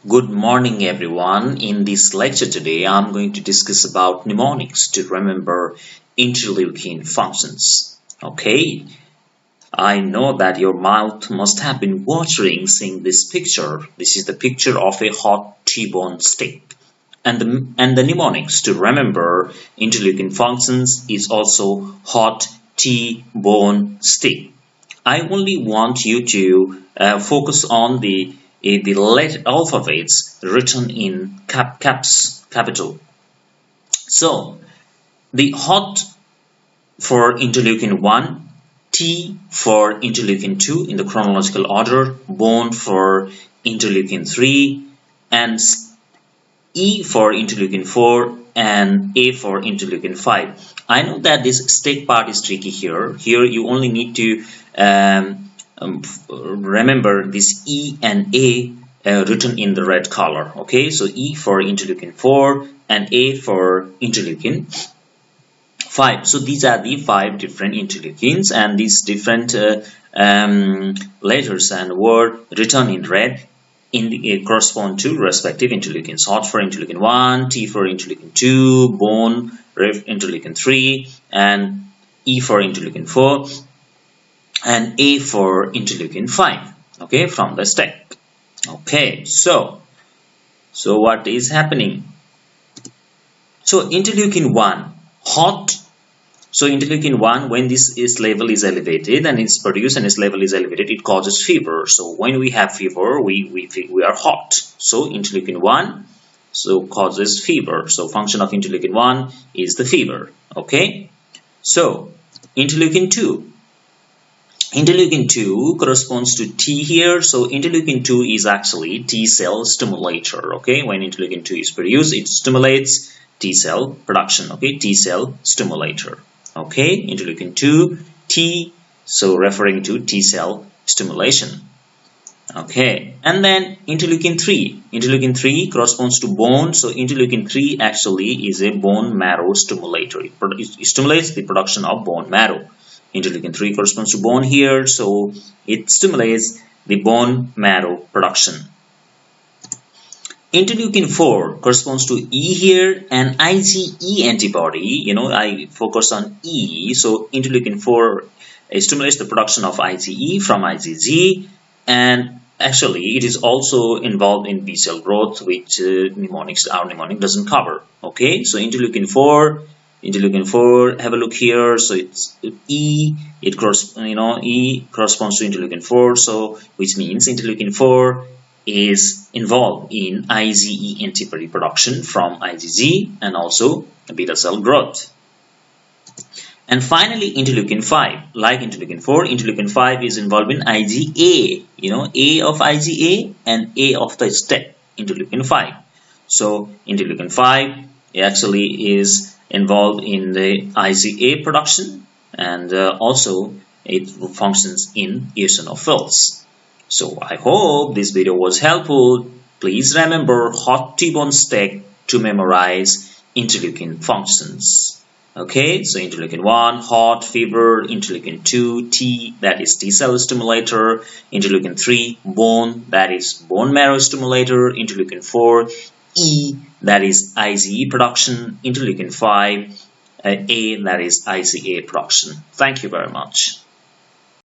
Good morning everyone. In this lecture today I'm going to discuss about mnemonics to remember interleukin functions. Okay, I know that your mouth must have been watering seeing this picture. This is the picture of a hot T-bone steak. And the mnemonics to remember interleukin functions is also hot T-bone steak. I only want you to focus on the letter alphabets written in capital. So the hot for interleukin 1, T for interleukin 2 in the chronological order, bone for interleukin 3, and E for interleukin 4 and A for interleukin 5. I know that this steak part is tricky here. Here you only need to remember this E and A written in the red color. Okay, so E for interleukin 4 and A for interleukin 5. So these are the 5 different interleukins, and these different letters and word written in red correspond to respective interleukins. Hot for interleukin 1, T for interleukin 2, bone for interleukin 3, and E for interleukin 4, and A for interleukin 5. Okay, from the stack. Okay, so what is happening? So interleukin 1, hot. So interleukin 1, when this level is elevated and it's produced and its level is elevated, it causes fever. So when we have fever, we are hot. So interleukin 1 causes fever. So function of interleukin 1 is the fever. Okay. So interleukin 2. Interleukin 2 corresponds to T here. So interleukin 2 is actually T cell stimulator. Okay. When interleukin 2 is produced, it stimulates T cell production. Okay. T cell stimulator. Okay, interleukin 2, T, so referring to T cell stimulation. Okay, and then interleukin 3. Interleukin 3 corresponds to bone, so interleukin 3 actually is a bone marrow stimulator. It stimulates the production of bone marrow. Interleukin 3 corresponds to bone here, so it stimulates the bone marrow production. Interleukin 4 corresponds to E here, and IgE antibody, I focus on E, so interleukin 4 stimulates the production of IgE from IgG, and actually it is also involved in B cell growth, which our mnemonic doesn't cover. Okay, so interleukin 4, have a look here, so it's E, E corresponds to interleukin 4, so which means interleukin 4 is involved in IgE antibody production from IgG and also beta cell growth. And finally interleukin 5, like interleukin 4, interleukin 5 is involved in IgA, A of IgA and A of the step, interleukin 5. So interleukin 5 actually is involved in the IgA production, and also it functions in eosinophils. So I hope this video was helpful. Please remember hot T-bone steak to memorize interleukin functions. Okay, so interleukin 1, hot, fever, interleukin 2, T, that is T cell stimulator, interleukin 3, bone, that is bone marrow stimulator, interleukin 4, E, that is IgE production, interleukin 5, A, that is IgA production. Thank you very much.